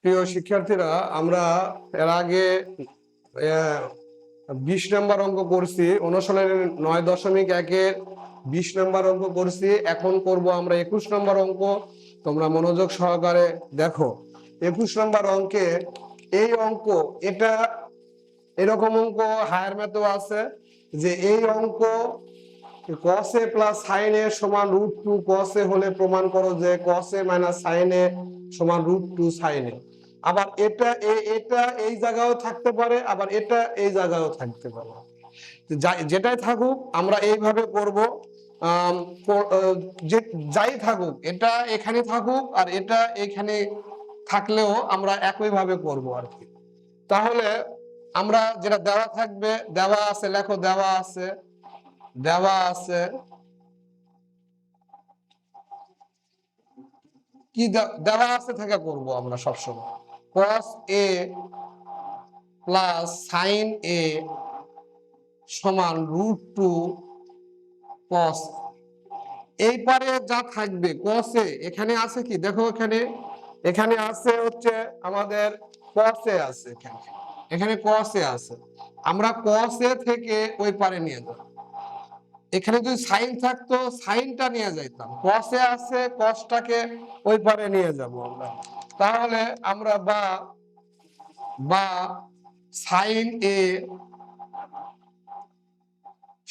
প্রিয় শিক্ষার্থীরা, আমরা এর আগে 20 নম্বর অঙ্ক করছি। অনুশীলনের 9.1-এর 20 নম্বর অঙ্ক করছি। এখন করব আমরা 21 নম্বর অঙ্ক। তোমরা মনোযোগ সহকারে দেখো। 21 নম্বর অঙ্কে এই অঙ্ক, এটা এরকম অঙ্ক হায়ার ম্যাথও আছে যে এই অঙ্ক cos a plus sin a সমান √2 cos a হলে প্রমাণ করো যে cos a minus sin a সমান √2 sin a। আবার এটা এই জায়গায়ও থাকতে পারে, আবার এটা এই জায়গায়ও থাকতে পারে। যেটাই থাকুক আমরা এইভাবে করব। যাই থাকুক, এটা এখানে থাকুক আর এটা এখানে থাকলেও আমরা একইভাবে করব আর কি। তাহলে আমরা যেটা দেওয়া থাকবে, দেওয়া আছে, লেখো দেওয়া আছে কি দেওয়া আছে থেকে করব আমরা সবসময়। cos a plus sin a সমান √2 cos। এই পারে যা থাকবে cos a, এখানে আছে কি দেখো, এখানে আছে হচ্ছে আমাদের cos a আছে, এখানে cos a আছে। আমরা cos a থেকে ওই পারে নিয়ে যাব। এখানে যদি সাইন থাকতো সাইনটা নিয়ে যাইতাম, cos এ আছে cosটাকে ওই পারে নিয়ে যাব আমরা। তাহলে আমরা বা sin a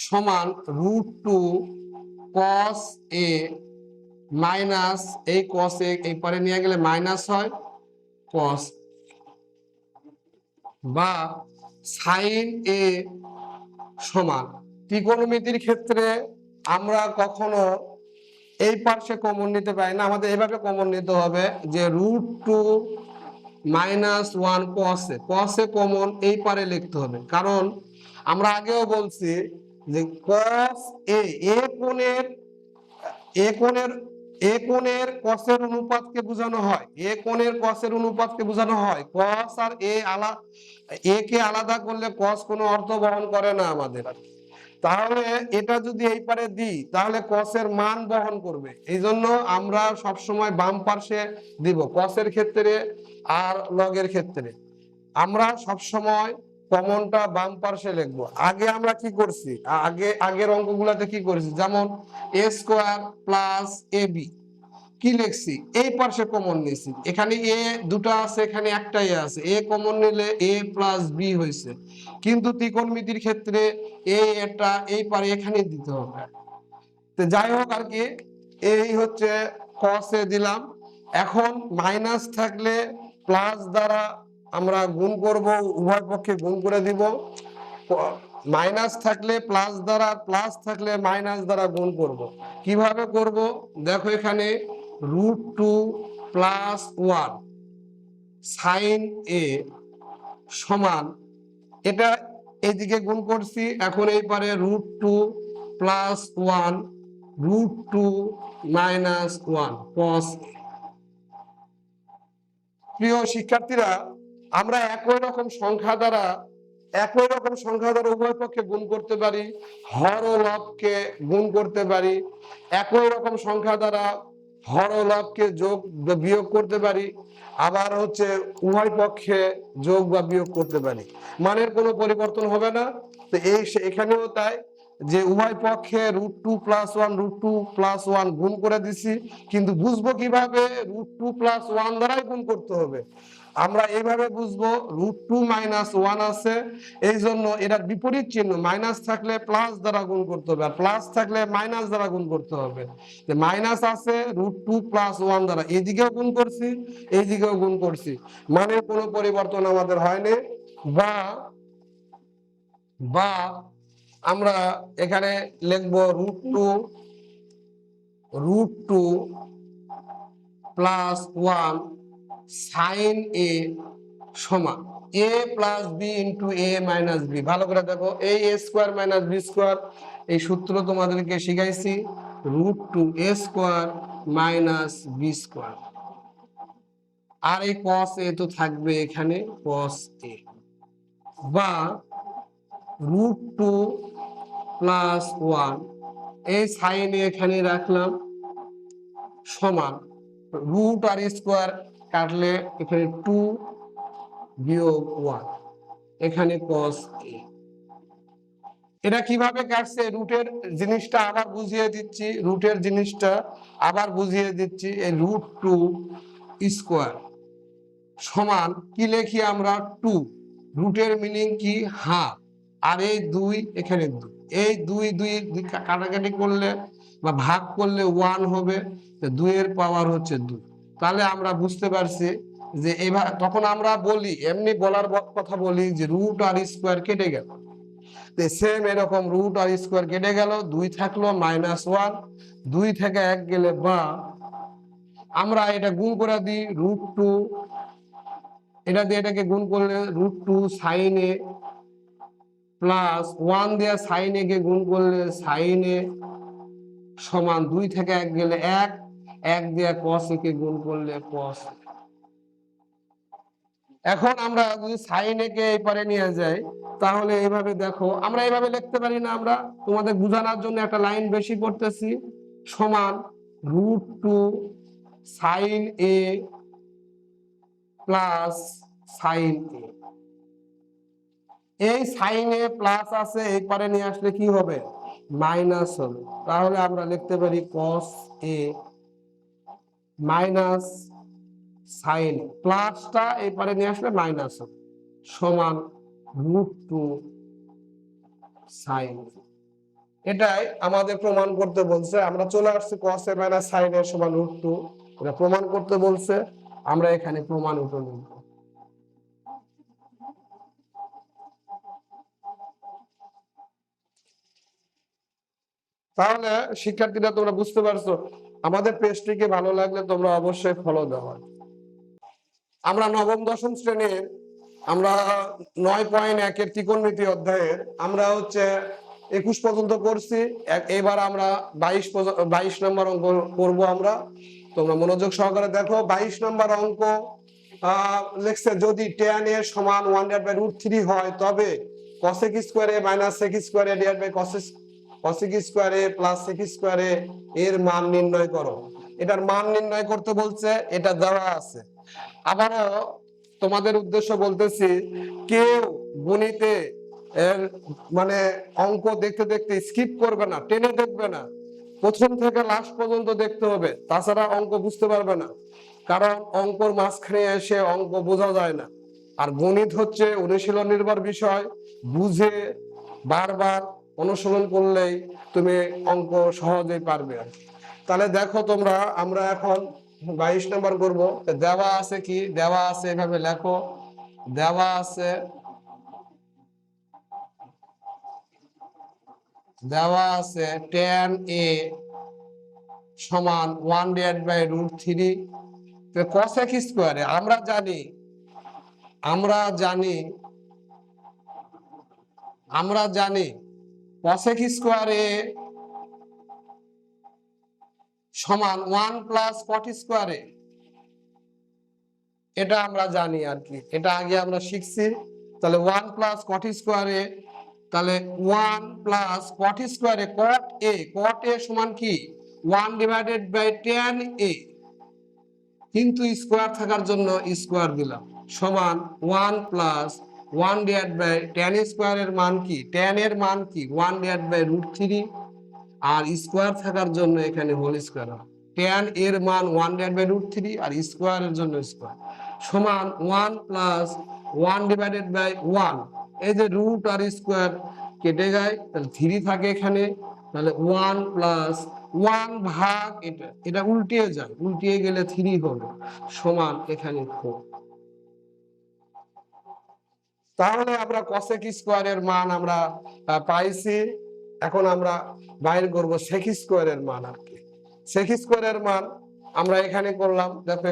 সমান √2 cos a মাইনাস এই cos a এই পারে নিয়ে গেলে মাইনাস হয় cos, বা sin a সমান, ত্রিকোণমিতির ক্ষেত্রে আমরা কখনো এই পাশে কমন নিতে পারি না, আমাদের এইভাবে কমন নিতে হবে যে √2 মাইনাস 1 cos a কমন এই পারে লিখতে হবে। কারণ আমরা আগেও বলছি যে cos a কোণের cos এর অনুপাতকে বোঝানো হয়, cos এর অনুপাতকে বোঝানো হয়। cos আর a কে আলাদা করলে cos কোনো অর্থ বহন করে না আমাদের। তাহলে এটা যদি এই পারে দিই তাহলে cos এর মান বহন করবে। এই জন্য আমরা সবসময় বাম পাশে দিব, cos এর ক্ষেত্রে আর log এর ক্ষেত্রে আমরা সবসময় কমনটা বাম পাশে লিখবো। আগে আমরা কি করছি, আগের অঙ্কগুলোতে কি করেছি, যেমন a স্কয়ার প্লাস ab কি লিখছি, এই পাশে কমন নিয়েছি। এখানে a দুটো আছে, এখানে একটাই আছে, a কমন নিলে a প্লাস b হয়েছে। কিন্তু ত্রিকোণমিতির ক্ষেত্রে এটা এই পারে এখানে দিতে হবে। তো যাই হোক আর কি, এই হচ্ছে cos এ দিলাম। এখন মাইনাস থাকলে প্লাস দ্বারা আমরা গুণ করব, উভয় পক্ষে গুণ করে দিব। মাইনাস থাকলে প্লাস দ্বারা, প্লাস থাকলে মাইনাস দ্বারা গুণ করব। কিভাবে করব দেখো, এখানে √2 প্লাস 1 sin a সমান, এটা এইদিকে গুণ করছি, এখন এই পারে √2 প্লাস 1 √2 মাইনাস 1 cos। প্রিয় শিক্ষার্থীরা, আমরা একই রকম সংখ্যা দ্বারা উভয় পক্ষে গুণ করতে পারি, হর ও লবকে গুণ করতে পারি। একই রকম সংখ্যা দ্বারা হর ও লবকে যোগ বা বিয়োগ করতে পারি, আবার হচ্ছে উভয় পক্ষে যোগ বা বিয়োগ করতে পারি, মানের কোনো পরিবর্তন হবে না। তো এখানেও তাই, যে উভয় পক্ষে √2 প্লাস 1 √2 প্লাস 1 গুণ করে দিছি, কিন্তু বুঝবো কিভাবে, √2 প্লাস 1 দ্বারাই গুণ করতে হবে। আমরা এইভাবে বুঝবো, √2 মাইনাস 1 আছে, এই জন্য এটার বিপরীত চিহ্ন, মাইনাস থাকলে প্লাস দ্বারা গুণ করতে হবে, আর প্লাস থাকলে মাইনাস দ্বারা গুণ করতে হবে। মাইনাস আছে √2 প্লাস 1 দ্বারা, এইদিকেও গুণ করছি, এইদিকেও গুণ করছি, মানে কোনো পরিবর্তন আমাদের হয়নি। বা আমরা এখানে লিখবো √2 প্লাস 1 sin a সমান a plus b into a minus b। ভালো করে দেখো, এই a square minus b square, এই সূত্র তোমাদেরকে শিখাইছি, √2 a square minus b square. আর এই cos a তো থাকবে এখানে, cos a। বা √2 প্লাস 1 এই সাইন এখানে রাখলাম সমান √r স্কোয়ার কাটলে এখানে 2 বিয়োগ 1, এখানে cos a। এটা কিভাবে কাটছে রুটের জিনিসটা আবার বুঝিয়ে দিচ্ছি, রুটের জিনিসটা আবার বুঝিয়ে দিচ্ছি। এই √2 স্কয়ার সমান কি লিখি আমরা 2, রুটের মিনিং কি হাফ, আর এই 2 এখানে 2, এই 2 কাটাকাটি করলে বা ভাগ করলে 1 হবে, 2 এর পাওয়ার হচ্ছে 2। তাহলে আমরা বুঝতে পারছি যে এবার তখন আমরা বলি এমনি বলার কথা বলি যে রুট আর স্কয়ার কেটে গেল, সেম এরকম রুট আর স্কয়ার কেটে গেল, 2 থাকলো -1, 2 থেকে 1 গেলে বা আমরা এটা গুণ করে দিই √2, এটা দিয়ে এটাকে গুণ করলে √2 sin a প্লাস 1 দিয়ে sin a কে গুণ করলে sin a সমান 2 থেকে 1 গেলে 1, 1 দিয়ে cos a কে গুণ করলে cos a। এখন আমরা যদি sin a কে এই পারে নিয়ে যাই তাহলে এইভাবে দেখো, আমরা এইভাবে লিখতে পারি না, আমরা তোমাদের বোঝানোর জন্য একটা লাইন বেশি করতেছি, সমান √2 sin a plus sin a। এই sin a প্লাস আছে এই পারে নিয়ে আসলে কি হবে মাইনাস হবে, তাহলে আমরা লিখতে পারি cos a minus sin a, প্লাসটা এই পারে নিয়ে আসলে মাইনাস হবে, সমান √2 sin a। এটাই আমাদের প্রমাণ করতে বলছে, আমরা চলে আসছি cos a minus sin a সমান √2, এটা প্রমাণ করতে বলছে, আমরা এখানে প্রমাণ উঠে নিব। তাহলে শিক্ষার্থীরা তোমরা বুঝতে পারছো, আমাদের পেজটিকে ভালো লাগলে তোমরা অবশ্যই ফলো দাও। আমরা নবম দশম শ্রেণীর আমরা 9.1 এর ত্রিকোণমিতি অধ্যায়ের আমরা হচ্ছে 21 পর্যন্ত করছি, এবার আমরা 22 নম্বর অঙ্ক করব। আমরা তোমরা মনোযোগ সহকারে দেখো। 22 নম্বর অঙ্ক লিখছে যদি tan a সমান 1/√3 হয় তবে cosec square a minus sec square a divide by cosec square a plus sec square a এর মান নির্ণয় করো। এটার মান নির্ণয় করতে বলছে, এটা দেওয়া আছে। আবারও তোমাদের উদ্দেশ্য বলতেছি, কেউ গণিতে এর মানে অঙ্ক দেখতে দেখতে স্কিপ করবে না, টেনে দেখবে না, প্রথম থেকে লাস্ট পর্যন্ত দেখতে হবে, তাছাড়া অঙ্ক বুঝতে পারবে না। কারণ অঙ্কর মাঝখানে এসে অঙ্ক বোঝা যায় না, আর গণিত হচ্ছে অনুশীলন নির্ভর বিষয়, বুঝে বারবার অনুশীলন করলেই তুমি অঙ্ক সহজেই পারবে। তাহলে দেখো তোমরা, আমরা এখন 22 নম্বর করব। দেওয়া আছে কি, দেওয়া আছে এভাবে লেখো, দেওয়া আছে tan a সমান 1/√3 cosec স্কয়ারে আমরা জানি cosec স্কয়ারে সমান 1 প্লাস cot স্কয়ারে, এটা আমরা জানি আর কি, এটা আগে আমরা শিখছি। তাহলে 1 প্লাস cot স্কয়ারে, তাহলে 1 প্লাস cot স্কয়ারে cot a সমান কি 1/tan a, কিন্তু স্কয়ার থাকার জন্য স্কয়ার দিলাম, সমান 1 প্লাস 1/tan স্কয়ারের মান কি, tan এর মান কি 1/√3, আর স্কয়ার থাকার জন্য এখানে হোল স্কয়ার, tan এর মান 1/√3 আর স্কয়ারের জন্য স্কয়ার, সমান 1 প্লাস 1/1, এই যে রুট আর স্কয়ার কেটে যায়, তাহলে 3 থাকে এখানে, তাহলে 1 প্লাস 1 ভাগ এটা উল্টিয়ে যায়, উল্টিয়ে গেলে 3 হবে, সমান এখানে 4। তাহলে আমরা cosec স্কয়ারের মান আমরা পাইছি। এখন আমরা বাইর করব sec স্কয়ারের মান আর কি। sec স্কয়ারের মান আমরা এখানে করলাম, দেখো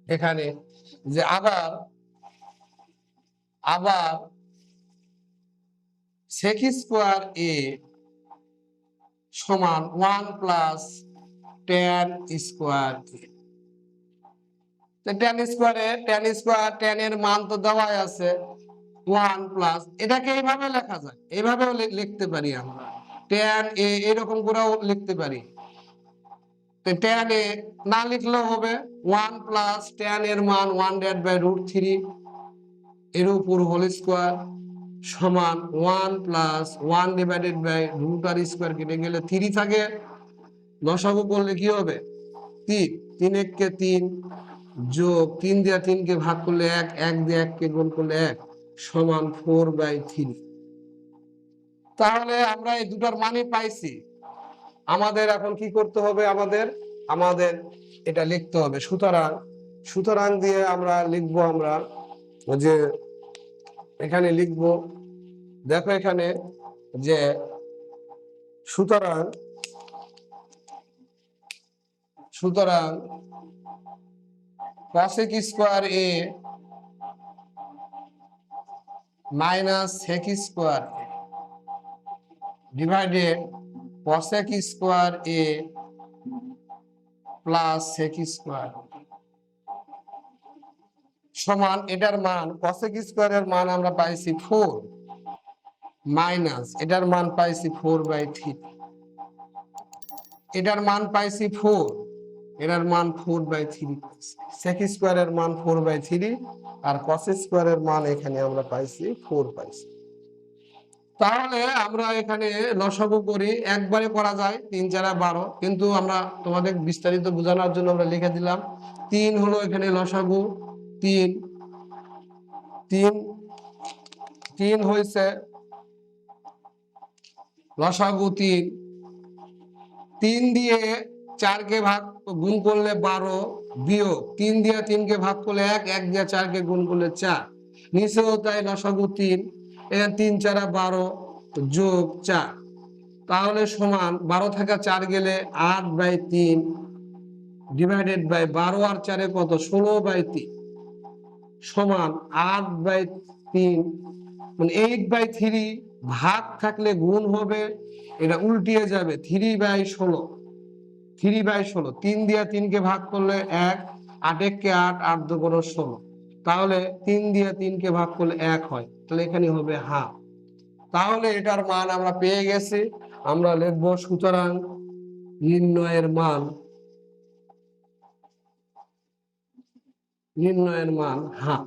এখানে যে আবার sec স্কয়ার a সমান 1 plus tan square a। tan square tan এর মান তো দেওয়াই আছে 1 প্লাস, এটাকে এইভাবে লেখা যায়, এইভাবেও লিখতে পারি আমরা, tan a এরকম করেও লিখতে পারি, তো tan a না লিখলেও হবে 1 প্লাস tan এর মান 1/√3 এর উপর হোল স্কয়ার সমান 1 প্লাস 1/√r² কেটে গেলে 3 থাকে, লসাগু করলে কি হবে 3, 3 1 কে 3 যোগ 3 দিয়ে 3 কে ভাগ করলে 1, 1 দিয়ে 1 কে গুণ করলে 1 সমান 4/3। তাহলে আমরা এই দুটার মানই পাইছি। আমাদের এখন কি করতে হবে, আমাদের এটা লিখতে হবে। সুতরাং দিয়ে আমরা লিখবো, আমরা যে এখানে লিখবো, দেখো এখানে যে সুতরাং cosec square a minus sec square a divided cosec square a plus sec square সমান এটার মান cosec স্কয়ারের মান আমরা পাইছি 4 মাইনাস এটার মান পাইছি 4/3, এটার মান পাইছি 4, এটার মান 4/3, sec স্কয়ারের মান 4/3 আর cos স্কয়ারের মান এখানে আমরা পাইছি 4 পাইছি। তাহলে আমরা এখানে লসাগু করি, একবারে করা যায় 3 4 12, কিন্তু আমরা তোমাদের বিস্তারিত বোঝানোর জন্য আমরা লিখে দিলাম 3 হলো এখানে লসাগু, 3 হয়েছে লসাগু 3 দিয়ে 4 কে ভাগ গুণ করলে 12 বিয়োগ 3 দিয়ে 3 কে ভাগ করলে 1, 1 দিয়ে 4 কে গুণ করলে 4, নিচেও তাই লসাগু 3, এখানে 3 4 12 যোগ 4, তাহলে সমান 12 থেকে 4 গেলে 8/3 ডিভাইডেড বাই 12 আর 4 এ কত 16/3 সমান 8/3, মানে 8/3 ভাগ থাকলে গুণ হবে, এটা উল্টিয়ে যাবে 3/16, 3 দিয়ে 3 কে ভাগ করলে 1, 8 1 কে 8, 8 2 16, তাহলে 3 দিয়ে 3 কে ভাগ করলে 1 হয়, তাহলে এখানে হবে হাফ। তাহলে এটার মান আমরা পেয়ে গেছি, আমরা লিখব সুতরাং নির্ণয়ের মান হাফ।